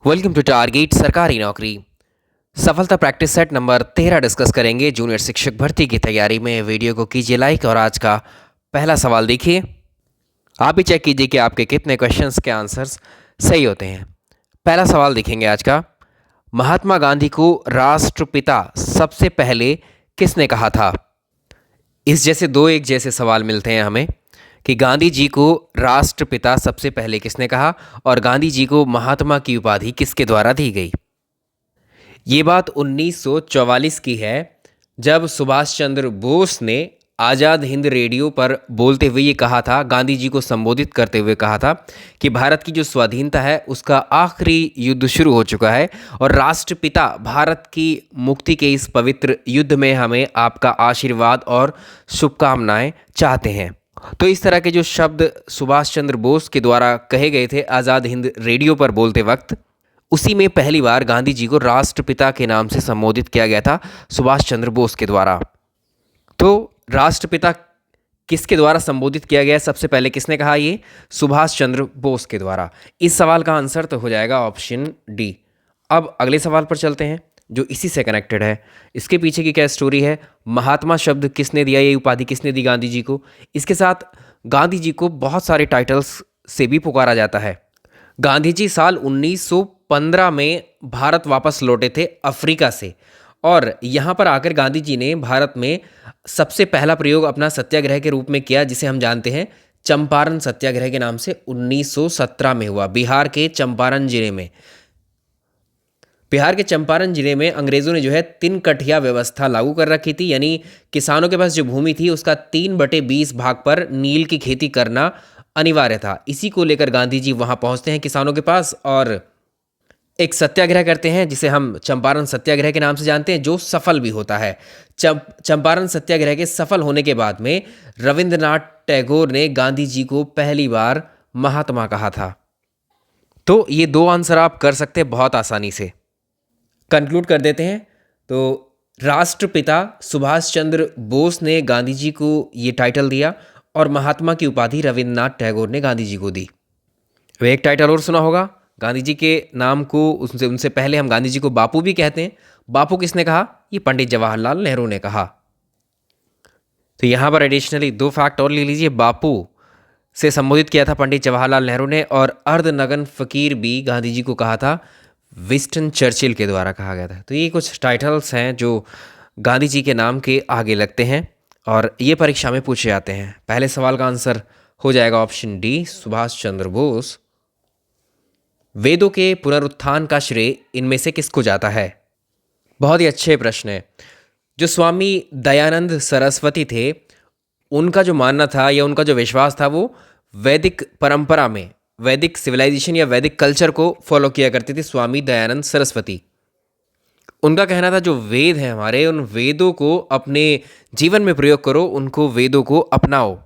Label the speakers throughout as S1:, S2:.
S1: Welcome to target सरकारी नौकरी। सफलता प्रैक्टिस सेट नंबर 13 डिस्कस करेंगे जूनियर शिक्षक भर्ती की तैयारी में। वीडियो को कीजिए लाइक और आज का पहला सवाल देखिए। आप भी चेक कीजिए कि आपके कितने क्वेश्चंस के आंसर्स सही होते हैं। पहला सवाल देखेंगे आज का। महात्मा गांधी को राष्ट्रपिता सबसे पहले किसने कहा था? इस जैसे दो एक जैसे सवाल मिलते हैं हमें कि गांधी जी को राष्ट्रपिता सबसे पहले किसने कहा और गांधी जी को महात्मा की उपाधि किसके द्वारा दी गई। ये बात 1944 की है, जब सुभाष चंद्र बोस ने आज़ाद हिंद रेडियो पर बोलते हुए ये कहा था, गांधी जी को संबोधित करते हुए कहा था कि भारत की जो स्वाधीनता है उसका आखिरी युद्ध शुरू हो चुका है और राष्ट्रपिता भारत की मुक्ति के इस पवित्र युद्ध में हमें आपका आशीर्वाद और शुभकामनाएं चाहते हैं। तो इस तरह के जो शब्द सुभाष चंद्र बोस के द्वारा कहे गए थे आज़ाद हिंद रेडियो पर बोलते वक्त, उसी में पहली बार गांधी जी को राष्ट्रपिता के नाम से संबोधित किया गया था सुभाष चंद्र बोस के द्वारा। तो राष्ट्रपिता किसके द्वारा संबोधित किया गया सबसे पहले, किसने कहा? ये सुभाष चंद्र बोस के द्वारा। इस सवाल का आंसर तो हो जाएगा ऑप्शन डी। अब अगले सवाल पर चलते हैं जो इसी से कनेक्टेड है। इसके पीछे की क्या स्टोरी है? महात्मा शब्द किसने दिया, ये उपाधि किसने दी गांधी जी को? इसके साथ गांधी जी को बहुत सारे टाइटल्स से भी पुकारा जाता है। गांधी जी साल 1915 में भारत वापस लौटे थे अफ्रीका से और यहाँ पर आकर गांधी जी ने भारत में सबसे पहला प्रयोग अपना सत्याग्रह के रूप में किया, जिसे हम जानते हैं चंपारण सत्याग्रह के नाम से 1917 में हुआ। बिहार के चंपारण जिले में अंग्रेज़ों ने जो है 3 कठिया व्यवस्था लागू कर रखी थी, यानी किसानों के पास जो भूमि थी उसका 3/20 भाग पर नील की खेती करना अनिवार्य था। इसी को लेकर गांधी जी वहां पहुंचते हैं किसानों के पास और एक सत्याग्रह करते हैं जिसे हम चंपारण सत्याग्रह के नाम से जानते हैं, जो सफल भी होता है। चंपारण सत्याग्रह के सफल होने के बाद में रविंद्रनाथ टैगोर ने गांधी जी को पहली बार महात्मा कहा था। तो ये दो आंसर आप कर सकते हैं बहुत आसानी से। कंक्लूड कर देते हैं। तो राष्ट्रपिता सुभाष चंद्र बोस ने गांधी जी को ये टाइटल दिया और महात्मा की उपाधि रविंद्रनाथ टैगोर ने गांधी जी को दी। वे एक टाइटल और सुना होगा, गांधी जी के नाम को उनसे पहले हम गांधी जी को बापू भी कहते हैं। बापू किसने कहा? ये पंडित जवाहरलाल नेहरू ने कहा। तो यहाँ पर एडिशनली 2 फैक्ट और ले लीजिए। बापू से संबोधित किया था पंडित जवाहरलाल नेहरू ने और अर्धनग्न फकीर भी गांधी जी को कहा था विंस्टन चर्चिल के द्वारा कहा गया था। तो ये कुछ टाइटल्स हैं जो गांधी जी के नाम के आगे लगते हैं और ये परीक्षा में पूछे जाते हैं। पहले सवाल का आंसर हो जाएगा ऑप्शन डी, सुभाष चंद्र बोस। वेदों के पुनरुत्थान का श्रेय इनमें से किसको जाता है? बहुत ही अच्छे प्रश्न है। जो स्वामी दयानंद सरस्वती थे, उनका जो मानना था या उनका जो विश्वास था वो वैदिक परंपरा में, वैदिक सिविलाइजेशन या वैदिक कल्चर को फॉलो किया करते थे स्वामी दयानंद सरस्वती। उनका कहना था जो वेद हैं हमारे, उन वेदों को अपने जीवन में प्रयोग करो, उनको वेदों को अपनाओ।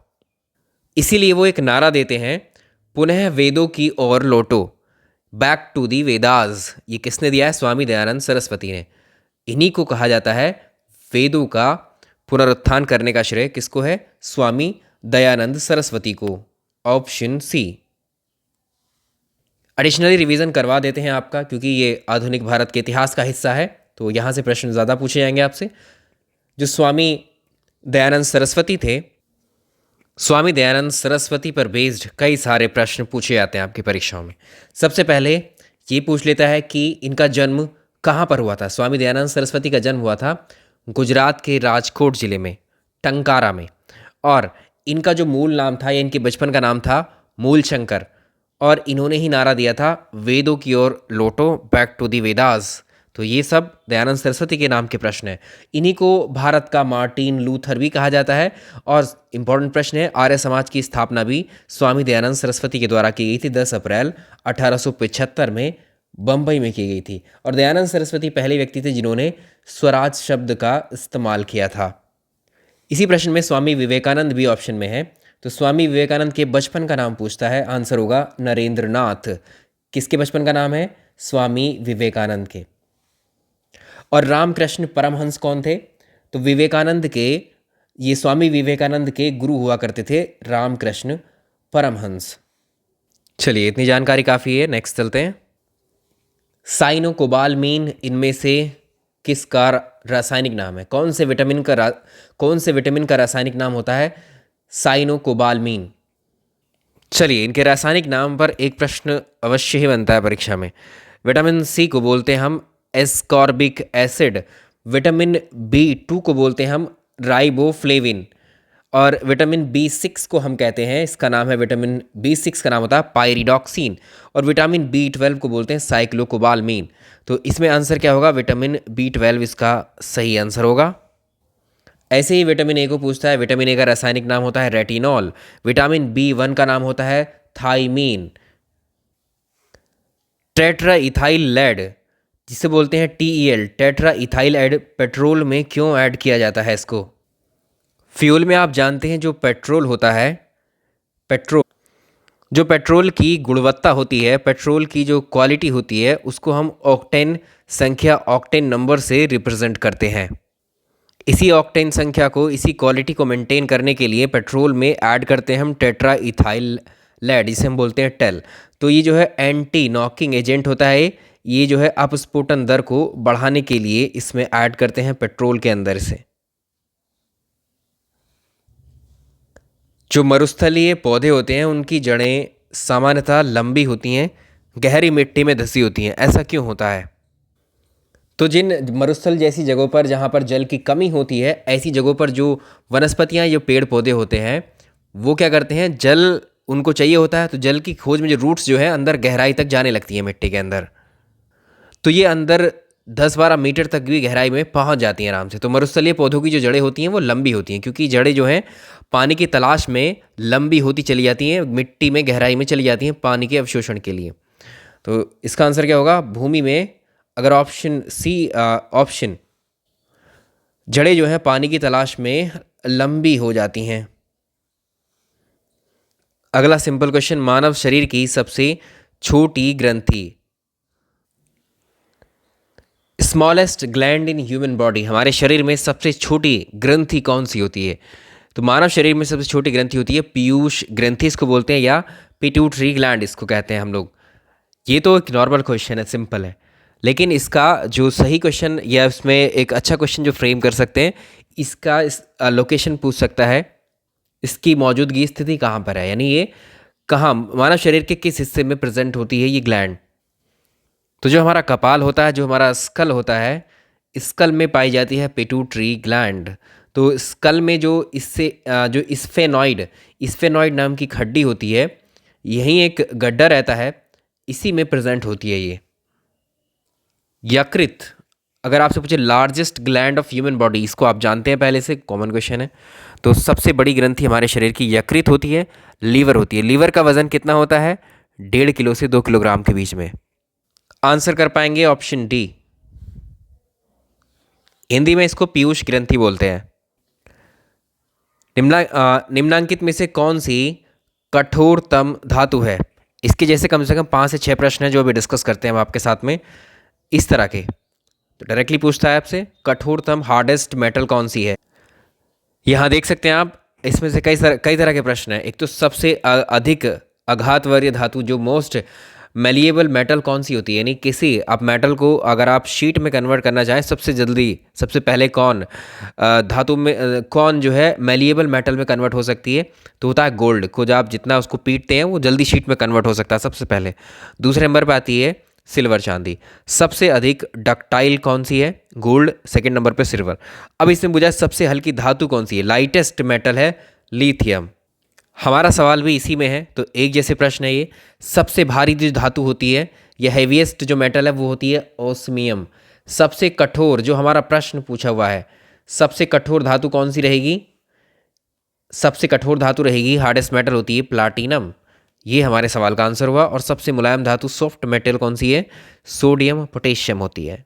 S1: इसीलिए वो एक नारा देते हैं, पुनः वेदों की ओर लौटो, बैक टू दी वेदास। ये किसने दिया है? स्वामी दयानंद सरस्वती ने। इन्हीं को कहा जाता है वेदों का पुनरुत्थान करने का श्रेय किसको है? स्वामी दयानंद सरस्वती को। Option C. एडिशनली रिवीजन करवा देते हैं आपका, क्योंकि ये आधुनिक भारत के इतिहास का हिस्सा है तो यहाँ से प्रश्न ज़्यादा पूछे जाएंगे आपसे। जो स्वामी दयानंद सरस्वती थे, स्वामी दयानंद सरस्वती पर बेस्ड कई सारे प्रश्न पूछे जाते हैं आपकी परीक्षाओं में। सबसे पहले ये पूछ लेता है कि इनका जन्म कहाँ पर हुआ था। स्वामी दयानंद सरस्वती का जन्म हुआ था गुजरात के राजकोट ज़िले में, टंकारा में। और इनका जो मूल नाम था या इनके बचपन का नाम था मूलशंकर, और इन्होंने ही नारा दिया था वेदों की ओर लौटो, बैक टू दी वेदास। तो ये सब दयानंद सरस्वती के नाम के प्रश्न हैं। इन्हीं को भारत का मार्टिन लूथर भी कहा जाता है। और इम्पॉर्टेंट प्रश्न है, आर्य समाज की स्थापना भी स्वामी दयानंद सरस्वती के द्वारा की गई थी 10 अप्रैल 1875 में बम्बई में की गई थी। और दयानंद सरस्वती पहले व्यक्ति थे जिन्होंने स्वराज शब्द का इस्तेमाल किया था। इसी प्रश्न में स्वामी विवेकानंद भी ऑप्शन में है। तो स्वामी विवेकानंद के बचपन का नाम पूछता है, आंसर होगा नरेंद्रनाथ। किसके बचपन का नाम है? स्वामी विवेकानंद के। और रामकृष्ण परमहंस कौन थे? तो विवेकानंद के, ये स्वामी विवेकानंद के गुरु हुआ करते थे रामकृष्ण परमहंस। चलिए, इतनी जानकारी काफ़ी है, नेक्स्ट चलते हैं। साइनोकोबालमीन इनमें से किसका रासायनिक नाम है? कौन से विटामिन का रासायनिक नाम होता है साइनोकोबालमीन? चलिए, इनके रासायनिक नाम पर एक प्रश्न अवश्य ही बनता है परीक्षा में। विटामिन सी को बोलते हैं हम एस्कॉर्बिक एसिड, विटामिन बी 2 को बोलते हैं हम राइबोफ्लेविन, और विटामिन बी 6 को हम कहते हैं, इसका नाम है विटामिन बी 6 का नाम होता है पायरिडॉक्सिन, और विटामिन बी 12 को बोलते हैं साइक्लोकोबालमीन। तो इसमें आंसर क्या होगा? विटामिन बी 12 इसका सही आंसर होगा। ऐसे ही विटामिन ए को पूछता है, विटामिन ए का रासायनिक नाम होता है रेटिनॉल, विटामिन बी 1 का नाम होता है थाइमीन। टेट्रा इथाइल लेड जिसे बोलते हैं TEL, tetra ethyl lead, petrol में क्यों ऐड किया जाता है इसको? फ्यूल में आप जानते हैं जो पेट्रोल होता है, पेट्रोल की गुणवत्ता होती है, पेट्रोल की जो क्वालिटी होती है, उसको हम ऑक्टेन संख्या, ऑक्टेन नंबर से रिप्रेजेंट करते हैं। इसी ऑक्टेन संख्या को, इसी क्वालिटी को मेंटेन करने के लिए पेट्रोल में ऐड करते हैं हम टेट्रा इथाइल लेड, जिसे हम बोलते हैं टेल। तो ये जो है एंटी नॉकिंग एजेंट होता है, ये जो है अपस्फोटन दर को बढ़ाने के लिए इसमें ऐड करते हैं पेट्रोल के अंदर से। जो मरुस्थलीय पौधे होते हैं उनकी जड़ें सामान्यतः लंबी होती हैं, गहरी मिट्टी में धंसी होती हैं, ऐसा क्यों होता है? तो जिन मरुस्थल जैसी जगहों पर जहाँ पर जल की कमी होती है, ऐसी जगहों पर जो वनस्पतियाँ, जो पेड़ पौधे होते हैं, वो क्या करते हैं, जल उनको चाहिए होता है, तो जल की खोज में जो रूट्स जो है अंदर गहराई तक जाने लगती हैं मिट्टी के अंदर, तो ये अंदर 10-12 मीटर तक भी गहराई में पहुंच जाती हैं आराम से। तो मरुस्थलीय पौधों की जो जड़ें होती हैं वो लंबी होती हैं, क्योंकि जड़ें जो हैं पानी की तलाश में लंबी होती चली जाती हैं, मिट्टी में गहराई में चली जाती हैं पानी के अवशोषण के लिए। तो इसका आंसर क्या होगा? भूमि में, अगर ऑप्शन सी ऑप्शन, जड़ें जो हैं पानी की तलाश में लंबी हो जाती हैं। अगला सिंपल क्वेश्चन, मानव शरीर की सबसे छोटी ग्रंथि, smallest gland in human body, हमारे शरीर में सबसे छोटी ग्रंथि कौन सी होती है? तो मानव शरीर में सबसे छोटी ग्रंथि होती है पीयूष ग्रंथि, इसको बोलते हैं, या पिट्यूटरी ग्लैंड इसको कहते हैं हम लोग। ये तो एक नॉर्मल क्वेश्चन है, सिंपल है, लेकिन इसका जो सही क्वेश्चन, या इसमें एक अच्छा क्वेश्चन जो फ्रेम कर सकते हैं, इसका लोकेशन पूछ सकता है, इसकी मौजूदगी, स्थिति कहाँ पर है, यानी ये कहाँ, मानव शरीर के किस हिस्से में प्रेजेंट होती है ये ग्लैंड? तो जो हमारा कपाल होता है, जो हमारा स्कल होता है, स्कल में पाई जाती है पिट्यूटरी ग्लैंड। तो स्कल में जो जो इस्फेनॉइड नाम की हड्डी होती है, यहीं एक गड्ढा रहता है, इसी में प्रेजेंट होती है ये। यकृत, अगर आपसे पूछे largest gland of human body, इसको आप जानते हैं पहले से, कॉमन क्वेश्चन है। तो सबसे बड़ी ग्रंथि हमारे शरीर की यकृत होती है, लीवर होती है। लीवर का वजन कितना होता है? 1.5 किलो से 2 किलोग्राम के बीच में। आंसर कर पाएंगे ऑप्शन डी। हिंदी में इसको पीयूष ग्रंथि बोलते हैं। निम्नांकित में से कौन सी कठोरतम धातु है? इसके जैसे कम से कम 5 से 6 प्रश्न हैं जो अभी डिस्कस करते हैं हम आपके साथ में, इस तरह के। तो डायरेक्टली पूछता है आपसे, कठोरतम हार्डेस्ट मेटल कौन सी है? यहाँ देख सकते हैं आप, इसमें से कई तरह के प्रश्न हैं। एक तो सबसे अधिक आघातवर्य धातु, जो मोस्ट मेलिएबल मेटल कौन सी होती है, यानी किसी आप मेटल को अगर आप शीट में कन्वर्ट करना चाहें, सबसे जल्दी, सबसे पहले कौन धातु में, कौन जो है मेलिएबल मेटल में कन्वर्ट हो सकती है? तो होता है गोल्ड को, जब आप जितना उसको पीटते हैं वो जल्दी शीट में कन्वर्ट हो सकता है सबसे पहले। दूसरे नंबर पर आती है सिल्वर, चांदी। सबसे अधिक डक्टाइल कौन सी है? गोल्ड। सेकेंड नंबर पर सिल्वर। अब इसमें पूछा सबसे हल्की धातु कौन सी है? लाइटेस्ट मेटल है लिथियम। हमारा सवाल भी इसी में है, तो एक जैसे प्रश्न है ये। सबसे भारी जो धातु होती है, या हैवीएस्ट जो मेटल है, वो होती है ओस्मियम। सबसे कठोर, जो हमारा प्रश्न पूछा हुआ है, सबसे कठोर धातु कौन सी रहेगी? सबसे कठोर धातु रहेगी, हार्डेस्ट मेटल होती है प्लाटिनम। ये हमारे सवाल का आंसर हुआ। और सबसे मुलायम धातु, सॉफ्ट मेटल कौन सी है? सोडियम पोटेशियम होती है।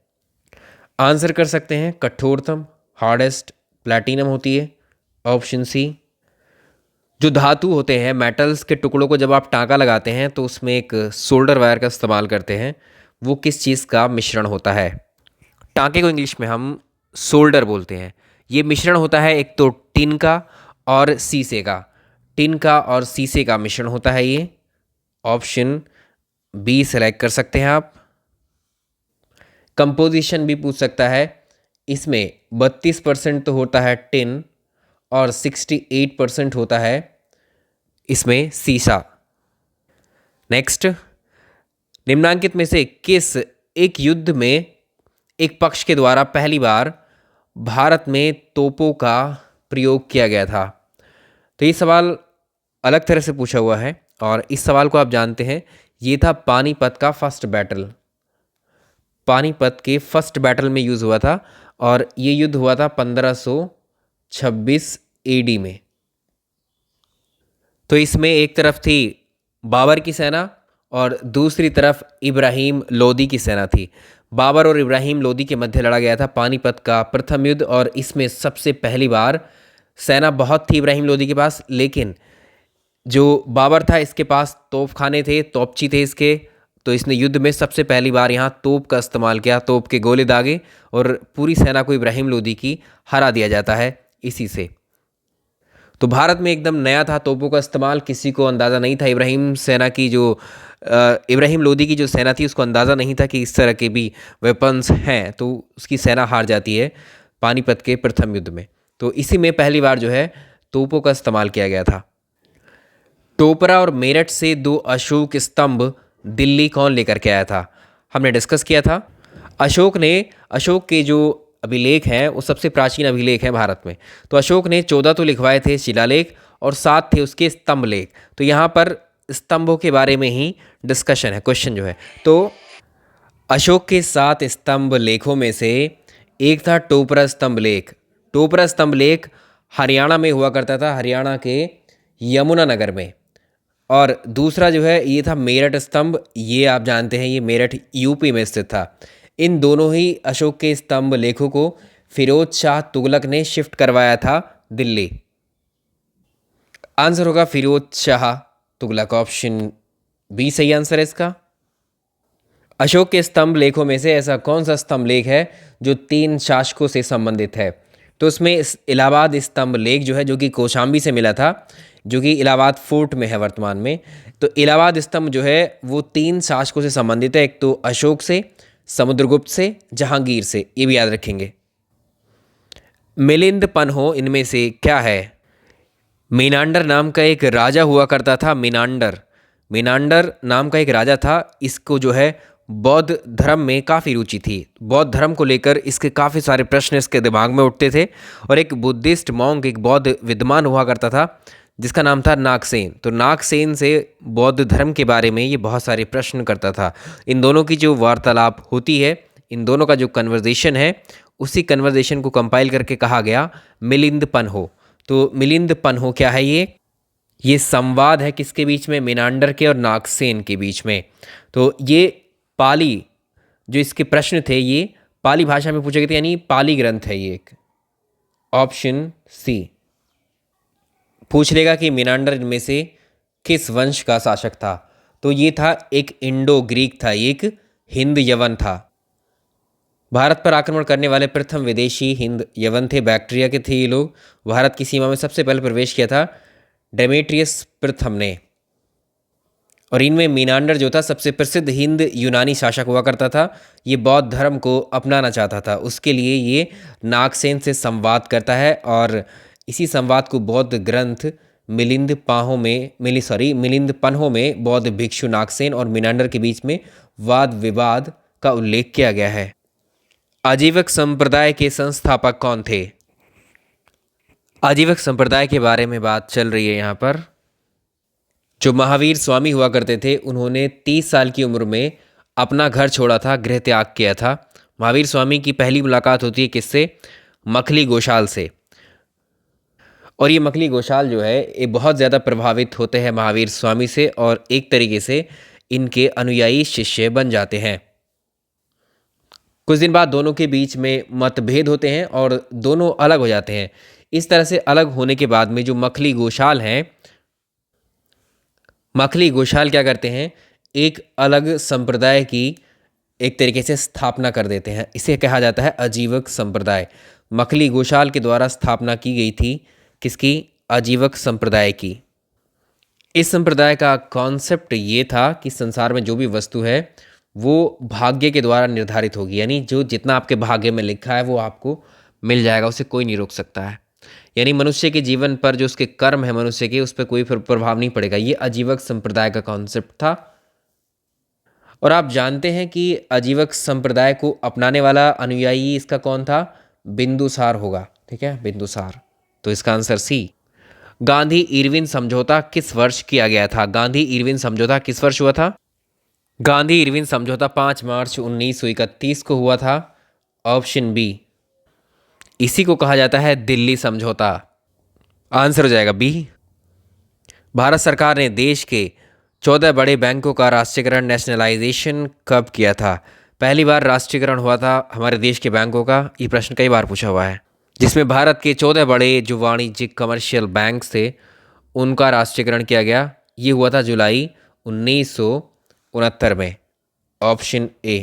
S1: आंसर कर सकते हैं, कठोरतम, हार्डेस्ट, प्लैटिनम होती है, ऑप्शन सी। जो धातु होते हैं, मेटल्स के टुकड़ों को जब आप टाँका लगाते हैं तो उसमें एक सोल्डर वायर का इस्तेमाल करते हैं, वो किस चीज़ का मिश्रण होता है? टाँके को इंग्लिश में हम सोल्डर बोलते हैं। ये मिश्रण होता है एक तो टिन का और शीशे का, टिन का और शीशे का मिश्रण होता है ये। ऑप्शन बी सेलेक्ट कर सकते हैं आप। कंपोजिशन भी पूछ सकता है। इसमें 32% तो होता है टिन और 68% होता है इसमें सीसा। नेक्स्ट, निम्नांकित में से किस एक युद्ध में एक पक्ष के द्वारा पहली बार भारत में तोपों का प्रयोग किया गया था? तो ये सवाल अलग तरह से पूछा हुआ है और इस सवाल को आप जानते हैं, ये था पानीपत का फर्स्ट बैटल। पानीपत के फर्स्ट बैटल में यूज़ हुआ था और ये युद्ध हुआ था 1526 एडी में। तो इसमें एक तरफ थी बाबर की सेना और दूसरी तरफ इब्राहिम लोदी की सेना थी। बाबर और इब्राहिम लोदी के मध्य लड़ा गया था पानीपत का प्रथम युद्ध और इसमें सबसे पहली बार सेना बहुत थी इब्राहिम लोदी के पास, लेकिन जो बाबर था इसके पास तोपखाने थे, तोपची थे इसके, तो इसने युद्ध में सबसे पहली बार यहाँ तोप का इस्तेमाल किया, तोप के गोले दागे और पूरी सेना को इब्राहिम लोदी की हरा दिया जाता है इसी से। तो भारत में एकदम नया था तोपों का इस्तेमाल, किसी को अंदाज़ा नहीं था। इब्राहिम लोदी की जो सेना थी उसको अंदाज़ा नहीं था कि इस तरह के भी वेपन्स हैं, तो उसकी सेना हार जाती है पानीपत के प्रथम युद्ध में। तो इसी में पहली बार जो है तोपों का इस्तेमाल किया गया था। टोपरा और मेरठ से 2 अशोक स्तंभ दिल्ली कौन लेकर के आया था? हमने डिस्कस किया था। अशोक के जो अभिलेख हैं वो सबसे प्राचीन अभिलेख हैं भारत में। तो अशोक ने 14 तो लिखवाए थे शिलालेख और 7 थे उसके स्तंभ लेख। तो यहाँ पर स्तंभों के बारे में ही डिस्कशन है, क्वेश्चन जो है। तो अशोक के 7 स्तंभ लेखों में से एक था टोपरा स्तंभ लेख। टोपरा स्तंभ लेख हरियाणा में हुआ करता था, हरियाणा के यमुनानगर में। और दूसरा जो है ये था मेरठ स्तंभ, ये आप जानते हैं ये मेरठ यूपी में स्थित था। इन दोनों ही अशोक के स्तंभ लेखों को फिरोज शाह तुगलक ने शिफ्ट करवाया था दिल्ली। आंसर होगा फिरोज शाह तुगलक, ऑप्शन बी सही आंसर है इसका। अशोक के स्तंभ लेखों में से ऐसा कौन सा स्तंभ लेख है जो 3 शासकों से संबंधित है? तो उसमें इलाहाबाद स्तंभ लेख जो है, जो कि कौशाम्बी से मिला था, जो कि इलाहाबाद फोर्ट में है वर्तमान में। तो इलाहाबाद स्तंभ जो है वो 3 शासकों से संबंधित है, एक तो अशोक से, समुद्रगुप्त से, जहांगीर से, ये भी याद रखेंगे। मिलिंद पन्हो इनमें से क्या है? मीनांडर नाम का एक राजा हुआ करता था। मीनांडर नाम का एक राजा था। इसको जो है बौद्ध धर्म में काफ़ी रुचि थी। बौद्ध धर्म को लेकर इसके काफ़ी सारे प्रश्न इसके दिमाग में उठते थे। और एक बुद्धिस्ट मॉन्क, एक बौद्ध विद्वान हुआ करता था जिसका नाम था नागसेन। तो नागसेन से बौद्ध धर्म के बारे में ये बहुत सारे प्रश्न करता था। इन दोनों की जो वार्तालाप होती है, इन दोनों का जो कन्वर्जेशन है, उसी कन्वर्जेशन को कंपाइल करके कहा गया मिलिंद पन्हो। तो मिलिंद पन्हो क्या है? ये संवाद है किसके बीच में? मीनांडर के और नागसेन के बीच में। तो ये पाली, जो इसके प्रश्न थे ये पाली भाषा में पूछे गए थे, यानी पाली ग्रंथ है ये एक। ऑप्शन सी पूछ लेगा कि मीनांडर में से किस वंश का शासक था? तो ये था एक इंडो ग्रीक था, एक हिंद यवन था। भारत पर आक्रमण करने वाले प्रथम विदेशी हिंद यवन थे, बैक्ट्रिया के थे ये लोग। भारत की सीमा में सबसे पहले प्रवेश किया था डेमेट्रियस प्रथम ने। और इनमें मीनांडर जो था सबसे प्रसिद्ध हिंद यूनानी शासक हुआ करता था। ये बौद्ध धर्म को अपनाना चाहता था, उसके लिए ये नागसेन से संवाद करता है और इसी संवाद को बौद्ध ग्रंथ मिलिंद पन्हो में बौद्ध भिक्षु नागसेन और मीनांडर के बीच में वाद विवाद का उल्लेख किया गया है। आजीवक संप्रदाय के संस्थापक कौन थे? आजीवक संप्रदाय के बारे में बात चल रही है यहाँ पर। जो महावीर स्वामी हुआ करते थे, उन्होंने 30 साल की उम्र में अपना घर छोड़ा था, गृह त्याग किया था। महावीर स्वामी की पहली मुलाकात होती है किससे? मखली गोशाल से। और ये मखली गोशाल जो है ये बहुत ज़्यादा प्रभावित होते हैं महावीर स्वामी से और एक तरीके से इनके अनुयायी शिष्य बन जाते हैं। कुछ दिन बाद दोनों के बीच में मतभेद होते हैं और दोनों अलग हो जाते हैं। इस तरह से अलग होने के बाद में जो मखली गोशाल हैं, मखली गोशाल क्या करते हैं? एक अलग संप्रदाय की एक तरीके से स्थापना कर देते हैं। इसे कहा जाता है आजीवक संप्रदाय। मखली गोशाल के द्वारा स्थापना की गई थी किसकी? आजीवक संप्रदाय की। इस संप्रदाय का कॉन्सेप्ट ये था कि संसार में जो भी वस्तु है वो भाग्य के द्वारा निर्धारित होगी, यानी जो जितना आपके भाग्य में लिखा है वो आपको मिल जाएगा, उसे कोई नहीं रोक सकता है। यानी मनुष्य के जीवन पर जो उसके कर्म है मनुष्य के, उस पर कोई प्रभाव नहीं पड़ेगा। ये आजीवक संप्रदाय का कॉन्सेप्ट था। और आप जानते हैं कि आजीवक संप्रदाय को अपनाने वाला अनुयायी इसका कौन था? बिंदुसार होगा। ठीक है, बिंदुसार। तो इसका आंसर सी। गांधी इरविन समझौता किस वर्ष किया गया था? गांधी इरविन समझौता किस वर्ष हुआ था? गांधी इरविन समझौता 5 मार्च 1931 को हुआ था। Option B. इसी को कहा जाता है दिल्ली समझौता। आंसर हो जाएगा बी। भारत सरकार ने देश के 14 बड़े बैंकों का राष्ट्रीयकरण, नेशनलाइजेशन कब किया था? पहली बार राष्ट्रीयकरण हुआ था हमारे देश के बैंकों का। ये प्रश्न कई बार पूछा हुआ है, जिसमें भारत के 14 बड़े जो वाणिज्यिक कमर्शियल बैंक्स थे उनका राष्ट्रीयकरण किया गया। ये हुआ था जुलाई 1969 में। Option A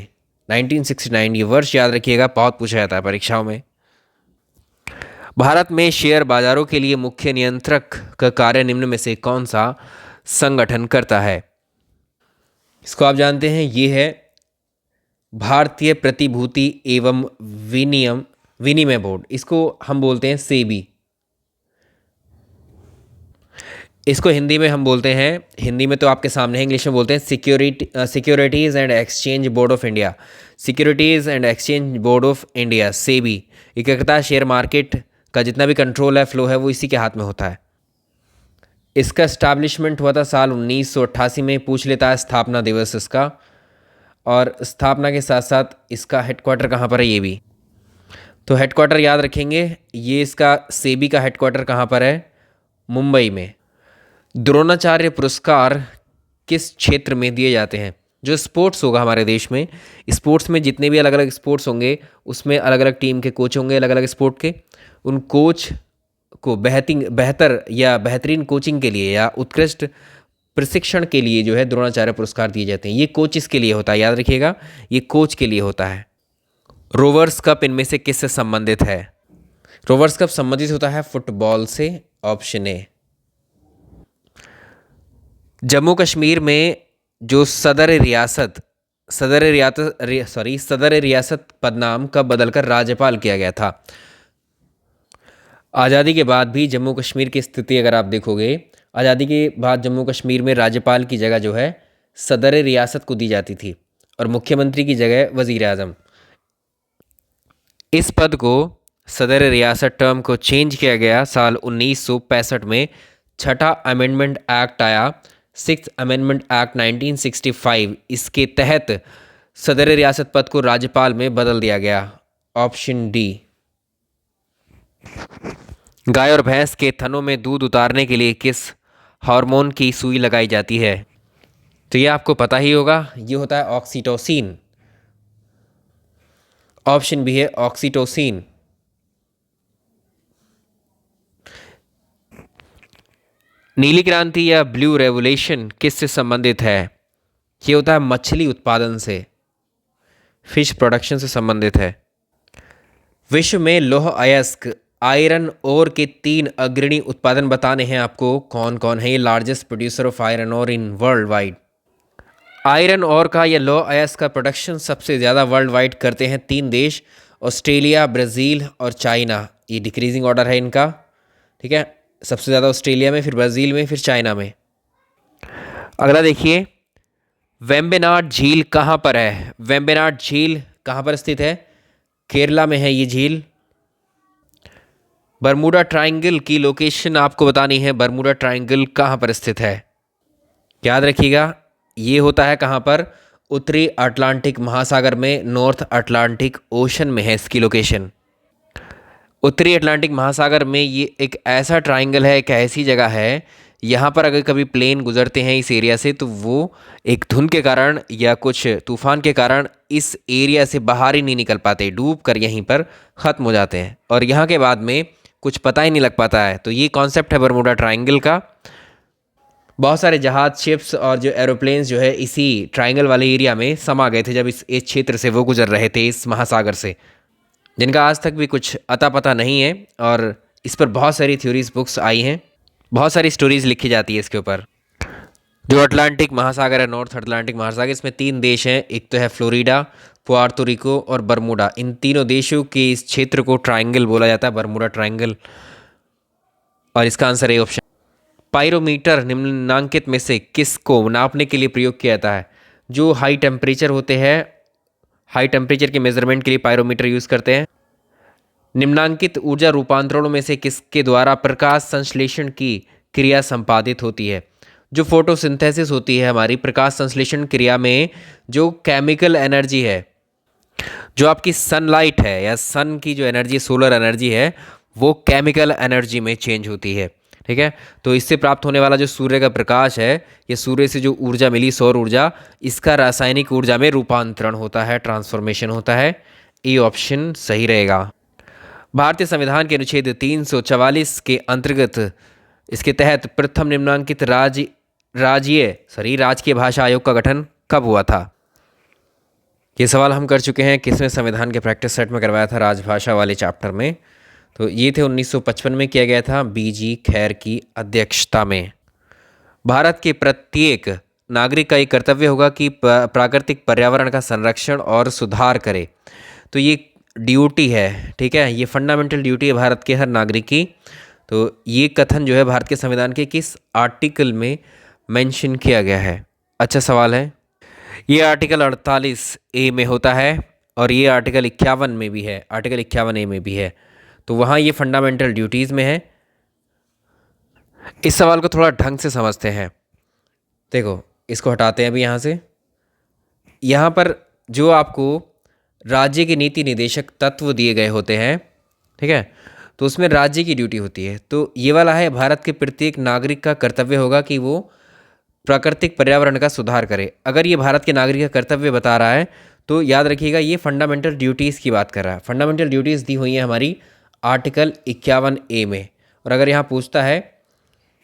S1: 1969। ये वर्ष याद रखिएगा, बहुत पूछा जाता है परीक्षाओं में। भारत में शेयर बाजारों के लिए मुख्य नियंत्रक का कार्य निम्न में से कौन सा संगठन करता है? इसको आप जानते हैं, ये है भारतीय प्रतिभूति एवं विनिमय बोर्ड। इसको हम बोलते हैं सेबी। इसको हिंदी में हम बोलते हैं, हिंदी में तो आपके सामने है, इंग्लिश में बोलते हैं securities and exchange board of India. Securities and exchange board of India, SEBI. ये क्या कहता है? शेयर मार्केट का जितना भी कंट्रोल है, फ्लो है, वो इसी के हाथ में होता है। इसका इस्टेब्लिशमेंट हुआ था साल 1988 में। पूछ लेता है स्थापना दिवस इसका। और स्थापना के साथ साथ इसका हेडक्वार्टर कहाँ पर है ये भी, तो हेडक्वार्टर याद रखेंगे। ये इसका सेबी का हेडक्वार्टर कहाँ पर है? मुंबई में। द्रोणाचार्य पुरस्कार किस क्षेत्र में दिए जाते हैं? जो स्पोर्ट्स होगा हमारे देश में, स्पोर्ट्स में जितने भी अलग अलग स्पोर्ट्स होंगे उसमें अलग अलग टीम के कोच होंगे अलग अलग स्पोर्ट के। उन कोच को बेहतरीन कोचिंग के लिए या उत्कृष्ट प्रशिक्षण के लिए जो है द्रोणाचार्य पुरस्कार दिए जाते हैं। ये कोचिस के लिए होता है, याद रखिएगा, ये कोच के लिए होता है। रोवर्स कप इनमें से किससे संबंधित है? रोवर्स कप संबंधित होता है फुटबॉल से। Option A. जम्मू कश्मीर में जो सदर रियासत पदनाम कब बदलकर राज्यपाल किया गया था? आज़ादी के बाद भी जम्मू कश्मीर की स्थिति अगर आप देखोगे, आज़ादी के बाद जम्मू कश्मीर में राज्यपाल की जगह जो है सदर रियासत को दी जाती थी और मुख्यमंत्री की जगह वज़ीर आज़म। इस पद को, सदर रियासत टर्म को चेंज किया गया साल 1965 में। छठा अमेंडमेंट एक्ट आया, 6th अमेंडमेंट एक्ट 1965। इसके तहत सदर रियासत पद को राज्यपाल में बदल दिया गया। Option D. गाय और भैंस के थनों में दूध उतारने के लिए किस हार्मोन की सुई लगाई जाती है? तो ये आपको पता ही होगा, ये होता है ऑक्सीटोसिन। ऑप्शन बी है ऑक्सीटोसिन। नीली क्रांति या ब्लू रेवोल्यूशन किससे संबंधित है? ये होता है मछली उत्पादन से, फिश प्रोडक्शन से संबंधित है। विश्व में लौह अयस्क आयरन ओर के 3 अग्रणी उत्पादन बताने हैं आपको, कौन कौन है ये largest producer of iron ore in world wide? Iron ore का या लौह अयस्क का प्रोडक्शन सबसे ज़्यादा वर्ल्ड वाइड करते हैं 3 देश, ऑस्ट्रेलिया, ब्राज़ील और चाइना। ये डिक्रीजिंग ऑर्डर है इनका। ठीक है, सबसे ज़्यादा ऑस्ट्रेलिया में, फिर ब्राज़ील में, फिर चाइना में। अगला देखिए, वेम्बनाड झील कहाँ पर है? वेम्बनाड झील कहाँ पर स्थित है? केरला में है ये झील। बरमूडा ट्रायंगल की लोकेशन आपको बतानी है, बरमूडा ट्रायंगल कहाँ पर स्थित है? याद रखिएगा, ये होता है कहाँ पर? उत्तरी अटलांटिक महासागर में, नॉर्थ अटलांटिक ओशन में है इसकी लोकेशन। उत्तरी अटलांटिक महासागर में ये एक ऐसा ट्रायंगल है, एक ऐसी जगह है, यहाँ पर अगर कभी प्लेन गुजरते हैं इस एरिया से तो वो एक धुंध के कारण या कुछ तूफान के कारण इस एरिया से बाहर ही नहीं निकल पाते, डूब कर यहीं पर ख़त्म हो जाते हैं और यहाँ के बाद में कुछ पता ही नहीं लग पाता है। तो ये कॉन्सेप्ट है बरमूडा ट्रायंगल का। बहुत सारे जहाज, शिप्स और जो एरोप्लेन्स जो है इसी ट्रायंगल वाले एरिया में समा गए थे जब इस क्षेत्र से वो गुजर रहे थे, इस महासागर से, जिनका आज तक भी कुछ अता पता नहीं है। और इस पर बहुत सारी थ्योरीज, बुक्स आई हैं, बहुत सारी स्टोरीज लिखी जाती है इसके ऊपर। जो अटलांटिक महासागर है, नॉर्थ अटलांटिक महासागर, इसमें 3 देश हैं। एक तो है फ्लोरिडा, पुआर्तो रिको और बरमूडा। इन तीनों देशों के इस क्षेत्र को ट्रायंगल बोला जाता है, बरमूडा ट्रायंगल। और इसका आंसर है ऑप्शन। पायरोमीटर निम्नलिखित में से किसको नापने के लिए प्रयोग किया जाता है? जो हाई टेम्परेचर होते हैं, हाई टेम्परेचर के मेजरमेंट के लिए पायरोमीटर यूज़ करते हैं। निम्नांकित ऊर्जा रूपांतरणों में से किसके द्वारा प्रकाश संश्लेषण की क्रिया संपादित होती है? जो फोटोसिंथेसिस होती है हमारी प्रकाश संश्लेषण क्रिया में, जो केमिकल एनर्जी है, जो आपकी सनलाइट है या सन की जो एनर्जी, सोलर एनर्जी है, वो केमिकल एनर्जी में चेंज होती है। ठीक है, तो इससे प्राप्त होने वाला जो सूर्य का प्रकाश है, ये सूर्य से जो ऊर्जा मिली, सौर ऊर्जा, इसका रासायनिक ऊर्जा में रूपांतरण होता है, ट्रांसफॉर्मेशन होता है। ये ऑप्शन सही रहेगा। भारतीय संविधान के अनुच्छेद 344 के अंतर्गत, इसके तहत प्रथम निम्नांकित राजकीय भाषा आयोग का गठन कब हुआ था? ये सवाल हम कर चुके हैं, किसमें संविधान के प्रैक्टिस सेट में करवाया था, राजभाषा वाले चैप्टर में। तो ये थे 1955 में किया गया था, बीजी खैर की अध्यक्षता में। भारत के प्रत्येक नागरिक का ये कर्तव्य होगा कि प्राकृतिक पर्यावरण का संरक्षण और सुधार करे। तो ये ड्यूटी है, ठीक है, ये फंडामेंटल ड्यूटी है भारत के हर नागरिक की। तो ये कथन जो है भारत के संविधान के किस आर्टिकल में मेंशन किया गया है? अच्छा सवाल है। ये आर्टिकल 48A में होता है और ये आर्टिकल 51 में भी है, आर्टिकल 51A में भी है। तो वहाँ ये फंडामेंटल ड्यूटीज़ में है। इस सवाल को थोड़ा ढंग से समझते हैं। देखो, इसको हटाते हैं अभी यहाँ से। यहाँ पर जो आपको राज्य के नीति निदेशक तत्व दिए गए होते हैं, ठीक है, तो उसमें राज्य की ड्यूटी होती है। तो ये वाला है, भारत के प्रत्येक नागरिक का कर्तव्य होगा कि वो प्राकृतिक पर्यावरण का सुधार करे। अगर ये भारत के नागरिक का कर्तव्य बता रहा है तो याद रखिएगा ये फंडामेंटल ड्यूटीज़ की बात कर रहा है। फंडामेंटल ड्यूटीज़ दी हुई हैं हमारी आर्टिकल 51A में। और अगर यहाँ पूछता है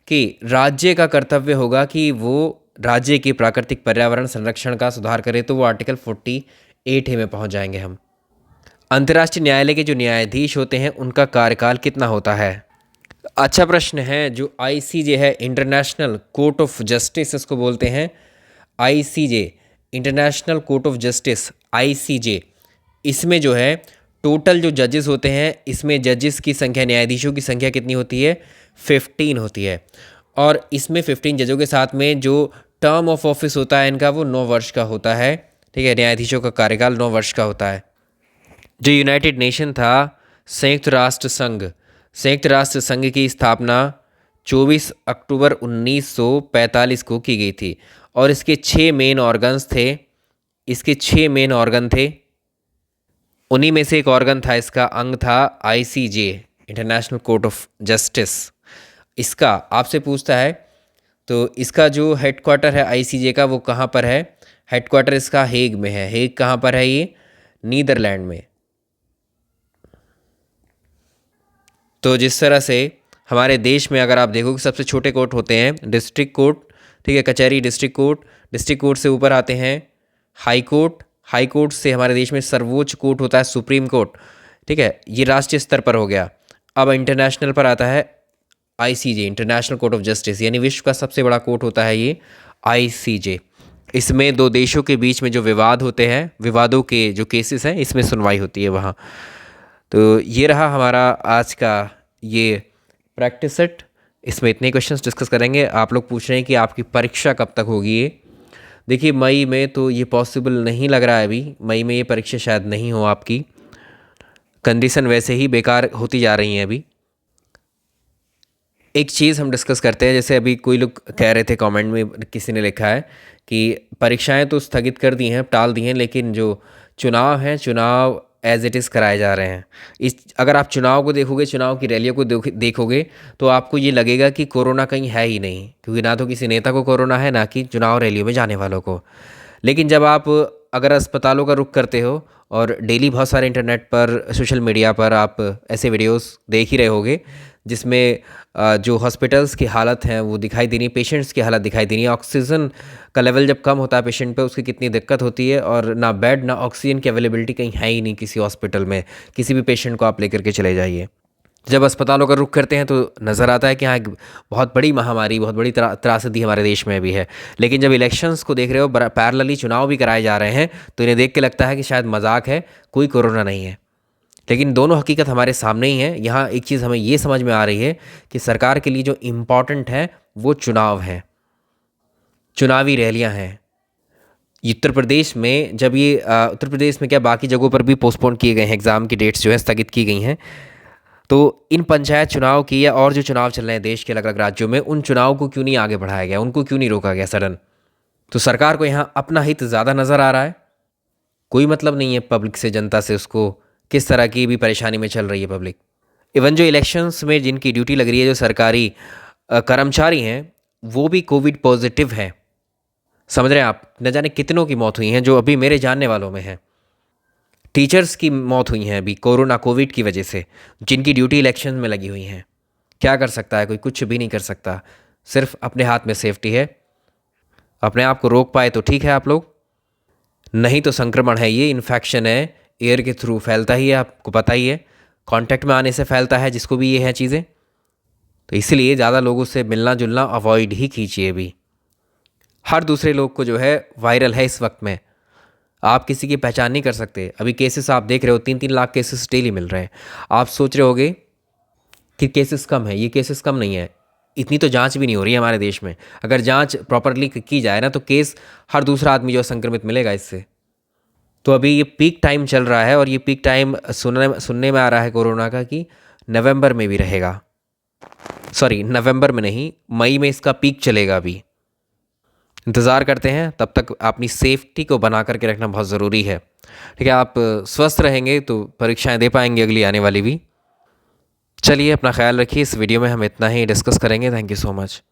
S1: कि राज्य का कर्तव्य होगा कि वो राज्य के प्राकृतिक पर्यावरण संरक्षण का सुधार करे, तो वो आर्टिकल 48A में पहुँच जाएंगे हम। अंतर्राष्ट्रीय न्यायालय के जो न्यायाधीश होते हैं उनका कार्यकाल कितना होता है? अच्छा प्रश्न है। जो ICJ है, इंटरनेशनल कोर्ट ऑफ जस्टिस इसको बोलते हैं, ICJ, international court of justice, ICJ। इसमें जो है टोटल जो जजेस होते हैं, इसमें जजेस की संख्या, न्यायाधीशों की संख्या कितनी होती है? 15 होती है। और इसमें 15 जजों के साथ में जो टर्म ऑफ ऑफिस होता है इनका, वो 9 वर्ष का होता है। ठीक है, न्यायाधीशों का कार्यकाल 9 वर्ष का होता है। जो यूनाइटेड नेशन था, संयुक्त राष्ट्र संघ की स्थापना 24 अक्टूबर 1945 को की गई थी और इसके 6 मेन ऑर्गन थे। उन्हीं में से एक ऑर्गन था, इसका अंग था ICJ, international court of justice. इसका आपसे पूछता है तो इसका जो हेडक्वार्टर है ICJ का, वो कहाँ पर है? हेडक्वार्टर इसका हेग में है। हेग कहाँ पर है? ये नीदरलैंड में। तो जिस तरह से हमारे देश में अगर आप देखोगे सबसे छोटे कोर्ट होते हैं डिस्ट्रिक्ट कोर्ट, ठीक है, कचहरी, डिस्ट्रिक्ट कोर्ट से ऊपर आते हैं हाई कोर्ट से हमारे देश में सर्वोच्च कोर्ट होता है सुप्रीम कोर्ट, ठीक है, ये राष्ट्रीय स्तर पर हो गया। अब इंटरनेशनल पर आता है ICJ, international court of justice, यानी विश्व का सबसे बड़ा कोर्ट होता है ये ICJ। इसमें दो देशों के बीच में जो विवाद होते हैं, विवादों के जो केसेस हैं, इसमें सुनवाई होती है वहाँ। तो ये रहा हमारा आज का ये प्रैक्टिस सेट। इसमें इतने क्वेश्चंस डिस्कस करेंगे। आप लोग पूछ रहे हैं कि आपकी परीक्षा कब तक होगी? ये देखिए, मई में तो ये पॉसिबल नहीं लग रहा है। अभी मई में ये परीक्षा शायद नहीं हो आपकी, कंडीशन वैसे ही बेकार होती जा रही हैं अभी। एक चीज़ हम डिस्कस करते हैं, जैसे अभी कोई लोग कह रहे थे कमेंट में, किसी ने लिखा है कि परीक्षाएं तो स्थगित कर दी हैं, टाल दी हैं, लेकिन जो चुनाव हैं, चुनाव एज इट इज़ कराए जा रहे हैं। अगर आप चुनाव को देखोगे, चुनाव की रैलियों को देखोगे तो आपको ये लगेगा कि कोरोना कहीं है ही नहीं, क्योंकि ना तो किसी नेता को कोरोना है, ना कि चुनाव रैलियों में जाने वालों को। लेकिन जब आप अगर अस्पतालों का रुख करते हो और डेली बहुत सारे इंटरनेट पर, सोशल मीडिया पर आप ऐसे वीडियोस देख ही रहे होगे जिसमें जो हॉस्पिटल्स की हालत हैं वो दिखाई देनी, पेशेंट्स की हालत दिखाई देनी। ऑक्सीजन का लेवल जब कम होता है पेशेंट पे, उसकी कितनी दिक्कत होती है, और ना बेड ना ऑक्सीजन की अवेलेबिलिटी कहीं है ही नहीं किसी हॉस्पिटल में। किसी भी पेशेंट को आप लेकर के चले जाइए। जब अस्पतालों का रुख करते हैं तो नज़र आता है कि हाँ एक बहुत बड़ी महामारी, बहुत बड़ी त्रासदी हमारे देश में भी है। लेकिन जब इलेक्शंस को देख रहे हो, पैरेलली चुनाव भी कराए जा रहे हैं, तो इन्हें देख के लगता है कि शायद मजाक है, कोई कोरोना नहीं है। लेकिन दोनों हकीकत हमारे सामने ही है। यहाँ एक चीज़ हमें ये समझ में आ रही है कि सरकार के लिए जो इम्पॉर्टेंट है वो चुनाव है, चुनावी रैलियाँ हैं। उत्तर प्रदेश में जब ये उत्तर प्रदेश में क्या बाकी जगहों पर भी पोस्टपोन किए गए हैं, एग्ज़ाम की डेट्स जो है स्थगित की गई हैं, तो इन पंचायत चुनाव की या और जो चुनाव चल रहे हैं देश के अलग अलग राज्यों में, उन चुनाव को क्यों नहीं आगे बढ़ाया गया, उनको क्यों नहीं रोका गया सडन? तो सरकार को यहाँ अपना हित ज़्यादा नज़र आ रहा है, कोई मतलब नहीं है पब्लिक से, जनता से, उसको किस तरह की भी परेशानी में चल रही है पब्लिक। इवन जो इलेक्शंस में जिनकी ड्यूटी लग रही है, जो सरकारी कर्मचारी हैं, वो भी कोविड पॉजिटिव है। समझ रहे हैं आप? न जाने कितनों की मौत हुई हैं, जो अभी मेरे जानने वालों में हैं। टीचर्स की मौत हुई हैं अभी कोविड की वजह से, जिनकी ड्यूटी इलेक्शन में लगी हुई हैं। क्या कर सकता है कोई? कुछ भी नहीं कर सकता। सिर्फ अपने हाथ में सेफ्टी है। अपने आप को रोक पाए तो ठीक है आप लोग, नहीं तो संक्रमण है, ये इन्फेक्शन है, एयर के थ्रू फैलता ही है, आपको पता ही है, कांटेक्ट में आने से फैलता है जिसको भी ये हैं चीज़ें। तो इसलिए ज़्यादा लोगों से मिलना जुलना अवॉइड ही कीजिए। भी हर दूसरे लोग को जो है वायरल है इस वक्त में, आप किसी की पहचान नहीं कर सकते। अभी केसेस आप देख रहे हो, 3-3 लाख केसेस डेली मिल रहे हैं। आप सोच रहे होगे कि केसेस कम है, ये केसेस कम नहीं है। इतनी तो जांच भी नहीं हो रही है हमारे देश में। अगर जांच प्रॉपरली की जाए ना, तो केस हर दूसरा आदमी जो संक्रमित मिलेगा इससे। तो अभी ये पीक टाइम चल रहा है, और ये पीक टाइम सुनने में आ रहा है कोरोना का कि नवंबर में भी रहेगा। सॉरी, नवंबर में नहीं, मई में इसका पीक चलेगा। अभी इंतज़ार करते हैं, तब तक अपनी सेफ्टी को बना करके रखना बहुत ज़रूरी है। ठीक है, आप स्वस्थ रहेंगे तो परीक्षाएं दे पाएंगे अगली आने वाली भी। चलिए, अपना ख्याल रखिए। इस वीडियो में हम इतना ही डिस्कस करेंगे। Thank you so much.